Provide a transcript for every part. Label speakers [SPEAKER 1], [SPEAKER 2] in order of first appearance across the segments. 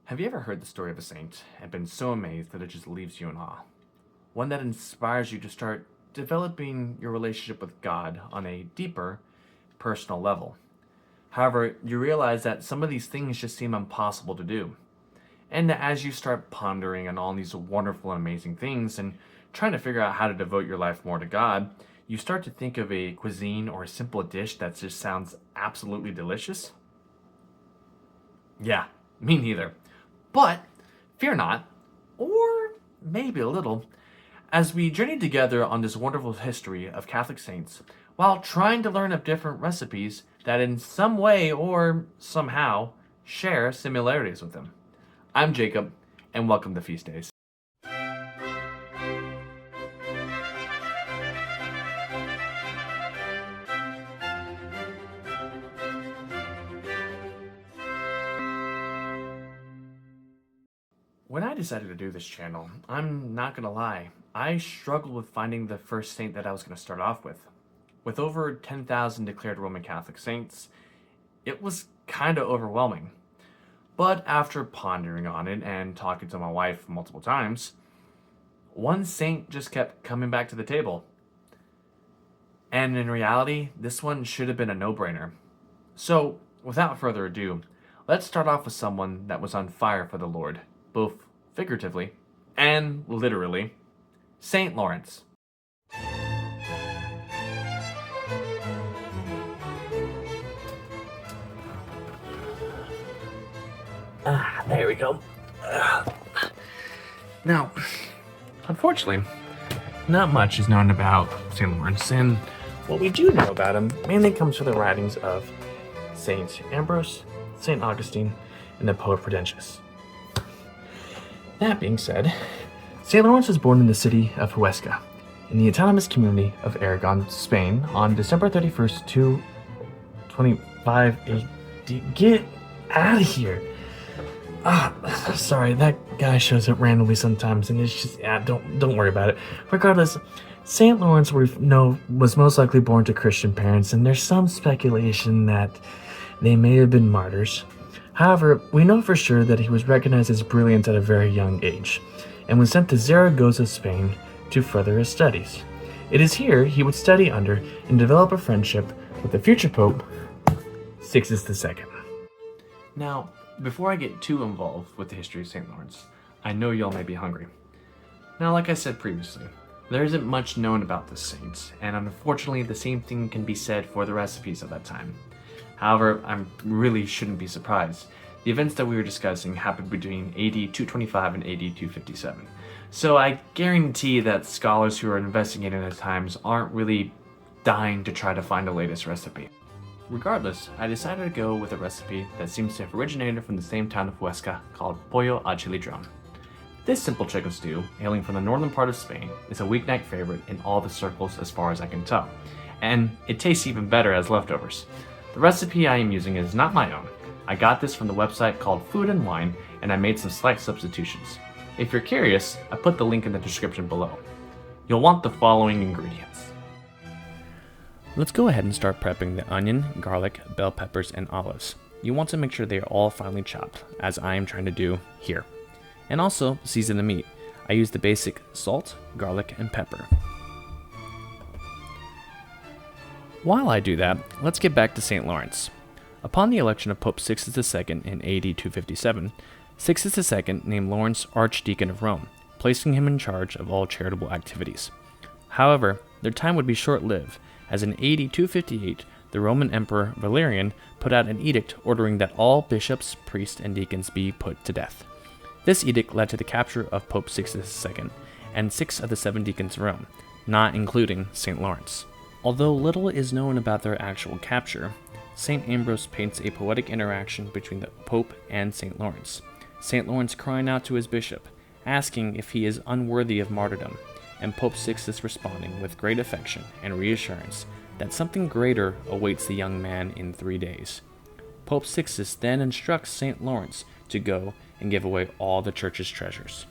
[SPEAKER 1] Have you ever heard the story of a saint and been so amazed that it just leaves you in awe? One that inspires you to start developing your relationship with God on a deeper, personal level. However, you realize that some of these things just seem impossible to do. And as you start pondering on all these wonderful and amazing things and trying to figure out how to devote your life more to God, you start to think of a cuisine or a simple dish that just sounds absolutely delicious. Yeah, me neither. But fear not, or maybe a little, as we journey together on this wonderful history of Catholic saints, while trying to learn of different recipes that in some way or somehow share similarities with them. I'm Jacob, and welcome to Feast Days. When I decided to do this channel, I'm not gonna lie, I struggled with finding the first saint that I was gonna start off with. With over 10,000 declared Roman Catholic saints, it was kinda overwhelming. But after pondering on it and talking to my wife multiple times, one saint just kept coming back to the table. And in reality, this one should have been a no-brainer. So, without further ado, let's start off with someone that was on fire for the Lord, both figuratively and literally, Saint Lawrence. There we go. Now, unfortunately, not much is known about St. Lawrence, and what we do know about him mainly comes from the writings of St. Ambrose, St. Augustine, and the poet Prudentius. That being said, St. Lawrence was born in the city of Huesca, in the autonomous community of Aragon, Spain, on December 31st, 225 AD. Get out of here! Sorry, that guy shows up randomly sometimes, and it's just, don't worry about it. Regardless, St. Lawrence was most likely born to Christian parents, and there's some speculation that they may have been martyrs. However, we know for sure that he was recognized as brilliant at a very young age, and was sent to Zaragoza, Spain, to further his studies. It is here he would study under and develop a friendship with the future Pope, Sixtus II. Now, before I get too involved with the history of St. Lawrence, I know y'all may be hungry. Now, like I said previously, there isn't much known about this saint, and unfortunately the same thing can be said for the recipes of that time. However, I really shouldn't be surprised. The events that we were discussing happened between AD 225 and AD 257. So I guarantee that scholars who are investigating those times aren't really dying to try to find the latest recipe. Regardless, I decided to go with a recipe that seems to have originated from the same town of Huesca called Pollo al Chilindron. This simple chicken stew, hailing from the northern part of Spain, is a weeknight favorite in all the circles as far as I can tell, and it tastes even better as leftovers. The recipe I am using is not my own. I got this from the website called Food and Wine, and I made some slight substitutions. If you're curious, I put the link in the description below. You'll want the following ingredients. Let's go ahead and start prepping the onion, garlic, bell peppers, and olives. You want to make sure they are all finely chopped, as I am trying to do here. And also, season the meat. I use the basic salt, garlic, and pepper. While I do that, let's get back to St. Lawrence. Upon the election of Pope Sixtus II in AD 257, Sixtus II named Lawrence Archdeacon of Rome, placing him in charge of all charitable activities. However, their time would be short-lived, as in AD 258, the Roman Emperor Valerian put out an edict ordering that all bishops, priests, and deacons be put to death. This edict led to the capture of Pope Sixtus II and 6 of the 7 deacons of Rome, not including St. Lawrence. Although little is known about their actual capture, St. Ambrose paints a poetic interaction between the Pope and St. Lawrence. St. Lawrence crying out to his bishop, asking if he is unworthy of martyrdom, and Pope Sixtus responding with great affection and reassurance that something greater awaits the young man in 3 days. Pope Sixtus then instructs St. Lawrence to go and give away all the church's treasures.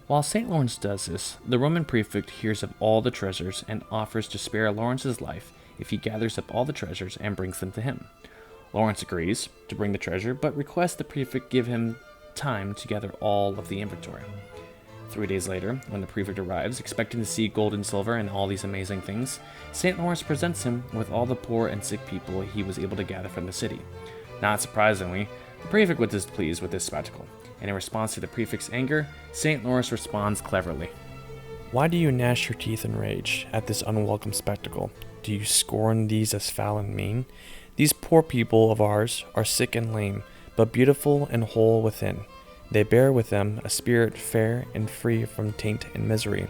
[SPEAKER 1] While St. Lawrence does this, the Roman prefect hears of all the treasures and offers to spare Lawrence's life if he gathers up all the treasures and brings them to him.
[SPEAKER 2] Lawrence agrees to bring the treasure, but requests the prefect give him time to gather all of the inventory. 3 days later, when the prefect arrives, expecting to see gold and silver and all these amazing things, St. Lawrence presents him with all the poor and sick people he was able to gather from the city. Not surprisingly, the prefect was displeased with this spectacle, and in response to the prefect's anger, St. Lawrence responds cleverly.
[SPEAKER 3] Why do you gnash your teeth in rage at this unwelcome spectacle? Do you scorn these as foul and mean? These poor people of ours are sick and lame, but beautiful and whole within. They bear with them a spirit fair and free from taint and misery.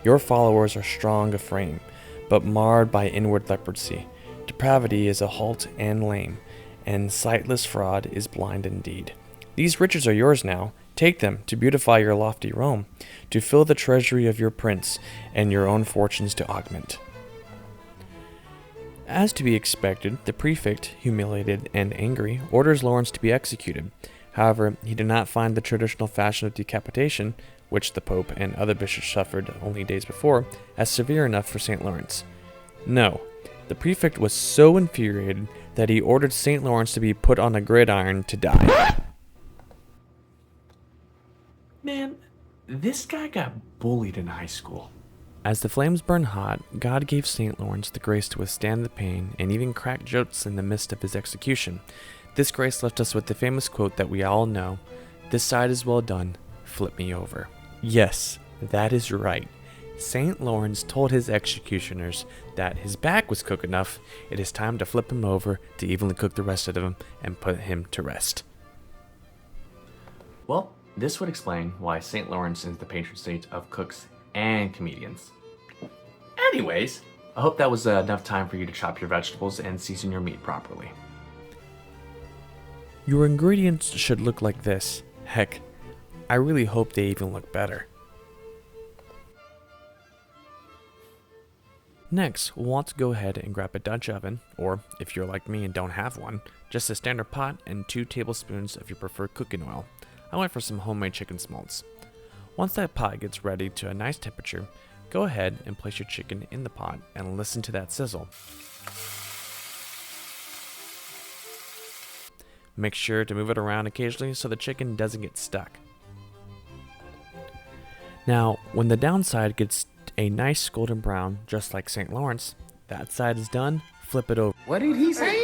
[SPEAKER 3] Your followers are strong of frame, but marred by inward leprosy. Depravity is a halt and lame, and sightless fraud is blind indeed. These riches are yours now. Take them to beautify your lofty Rome, to fill the treasury of your prince, and your own fortunes to augment. As to be expected, the prefect, humiliated and angry, orders Lawrence to be executed. However, he did not find the traditional fashion of decapitation, which the Pope and other bishops suffered only days before, as severe enough for St. Lawrence. No, the prefect was so infuriated that he ordered St. Lawrence to be put on a gridiron to die.
[SPEAKER 1] Man, this guy got bullied in high school.
[SPEAKER 3] As the flames burned hot, God gave St. Lawrence the grace to withstand the pain and even crack jokes in the midst of his execution. This grace left us with the famous quote that we all know, "This side is well done, flip me over." Yes, that is right. St. Lawrence told his executioners that his back was cooked enough, it is time to flip him over to evenly cook the rest of him and put him to rest.
[SPEAKER 1] Well, this would explain why St. Lawrence is the patron saint of cooks and comedians. Anyways, I hope that was enough time for you to chop your vegetables and season your meat properly.
[SPEAKER 3] Your ingredients should look like this. Heck, I really hope they even look better. Next, we'll want to go ahead and grab a Dutch oven, or if you're like me and don't have one, just a standard pot and 2 tablespoons of your preferred cooking oil. I went for some homemade chicken smolts. Once that pot gets ready to a nice temperature, go ahead and place your chicken in the pot and listen to that sizzle. Make sure to move it around occasionally so the chicken doesn't get stuck. Now, when the downside gets a nice golden brown, just like St. Lawrence, that side is done, flip it over.
[SPEAKER 4] What did he say?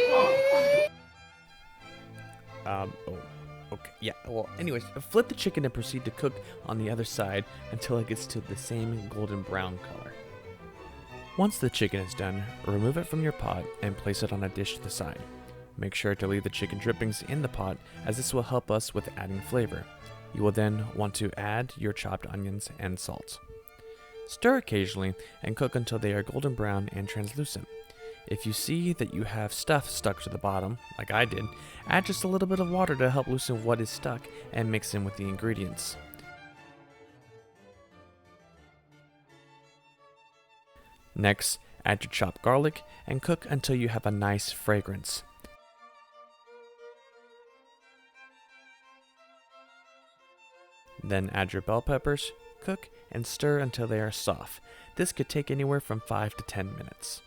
[SPEAKER 3] Okay, yeah, well, anyways, flip the chicken and proceed to cook on the other side until it gets to the same golden brown color. Once the chicken is done, remove it from your pot and place it on a dish to the side. Make sure to leave the chicken drippings in the pot, as this will help us with adding flavor. You will then want to add your chopped onions and salt. Stir occasionally and cook until they are golden brown and translucent. If you see that you have stuff stuck to the bottom, like I did, add just a little bit of water to help loosen what is stuck and mix in with the ingredients. Next, add your chopped garlic and cook until you have a nice fragrance. Then add your bell peppers, cook, and stir until they are soft. This could take anywhere from 5 to 10 minutes.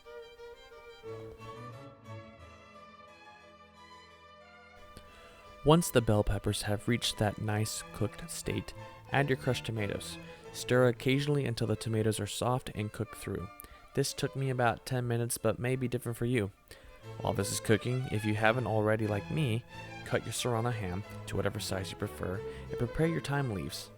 [SPEAKER 3] Once the bell peppers have reached that nice cooked state, add your crushed tomatoes. Stir occasionally until the tomatoes are soft and cook through. This took me about 10 minutes, but may be different for you. While this is cooking, if you haven't already like me, cut your serrano ham to whatever size you prefer and prepare your thyme leaves.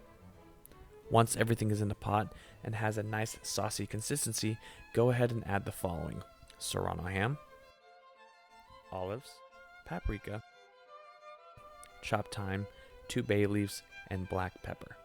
[SPEAKER 3] Once everything is in the pot and has a nice saucy consistency, go ahead and add the following: serrano ham, olives, paprika, chopped thyme, 2 bay leaves, and black pepper.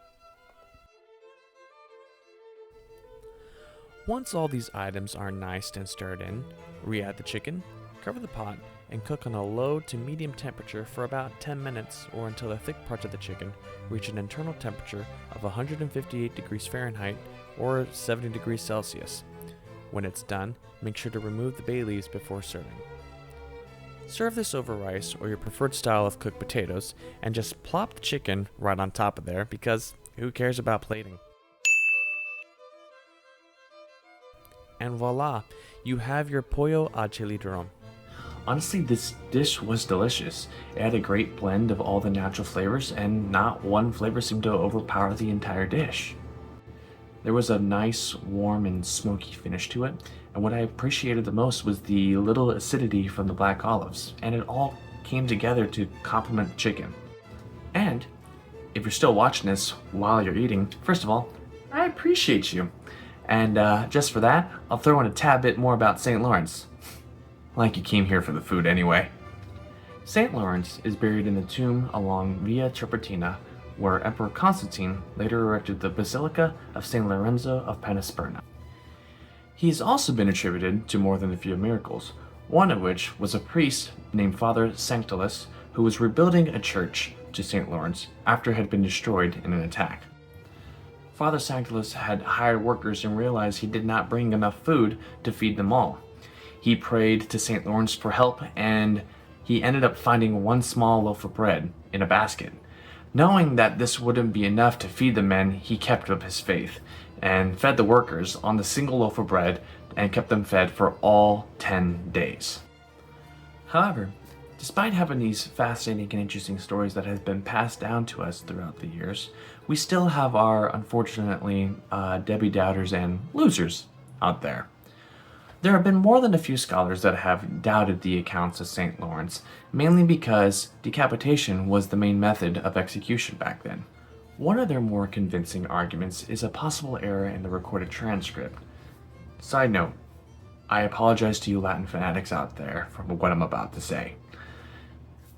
[SPEAKER 3] Once all these items are nice and stirred in, re-add the chicken, cover the pot, and cook on a low to medium temperature for about 10 minutes or until the thick parts of the chicken reach an internal temperature of 158 degrees Fahrenheit or 70 degrees Celsius. When it's done, make sure to remove the bay leaves before serving. Serve this over rice or your preferred style of cooked potatoes and just plop the chicken right on top of there, because who cares about plating? And voila, you have your Pollo al Chilindron.
[SPEAKER 5] Honestly, this dish was delicious. It had a great blend of all the natural flavors, and not one flavor seemed to overpower the entire dish. There was a nice, warm, and smoky finish to it, and what I appreciated the most was the little acidity from the black olives, and it all came together to complement the chicken. And if you're still watching this while you're eating, first of all, I appreciate you. And just for that, I'll throw in a tad bit more about St. Lawrence. Like you came here for the food anyway. St. Lawrence is buried in the tomb along Via Tiburtina, where Emperor Constantine later erected the Basilica of St. Lorenzo of Panisperna. He has also been attributed to more than a few miracles, one of which was a priest named Father Sanctulus who was rebuilding a church to St. Lawrence after it had been destroyed in an attack. Father Sanctulus had hired workers and realized he did not bring enough food to feed them all. He prayed to St. Lawrence for help, and he ended up finding one small loaf of bread in a basket. Knowing that this wouldn't be enough to feed the men, he kept up his faith and fed the workers on the single loaf of bread and kept them fed for all 10 days. However, despite having these fascinating and interesting stories that have been passed down to us throughout the years, we still have our, unfortunately, Debbie Doubters and losers out there. There have been more than a few scholars that have doubted the accounts of St. Lawrence, mainly because decapitation was the main method of execution back then. One of their more convincing arguments is a possible error in the recorded transcript. Side note, I apologize to you Latin fanatics out there for what I'm about to say.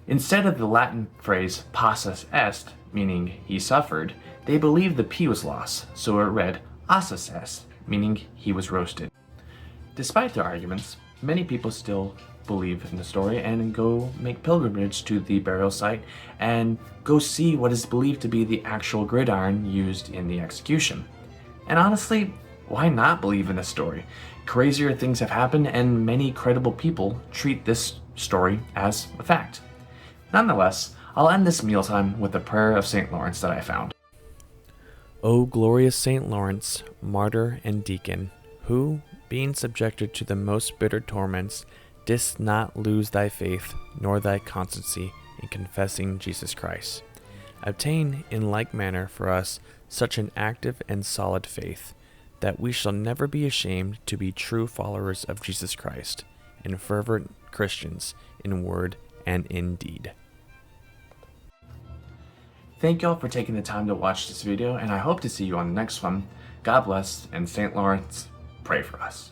[SPEAKER 5] Instead of the Latin phrase passus est, meaning he suffered, they believed the P was lost, so it read assus est, meaning he was roasted. Despite their arguments, many people still believe in the story and go make pilgrimage to the burial site and go see what is believed to be the actual gridiron used in the execution. And honestly, why not believe in this story? Crazier things have happened, and many credible people treat this story as a fact. Nonetheless, I'll end this mealtime with a prayer of St. Lawrence that I found.
[SPEAKER 3] O glorious Saint Lawrence, martyr and deacon, who, being subjected to the most bitter torments, didst not lose thy faith nor thy constancy in confessing Jesus Christ. Obtain in like manner for us such an active and solid faith, that we shall never be ashamed to be true followers of Jesus Christ, and fervent Christians in word and in deed.
[SPEAKER 5] Thank y'all for taking the time to watch this video, and I hope to see you on the next one. God bless, and St. Lawrence, pray for us.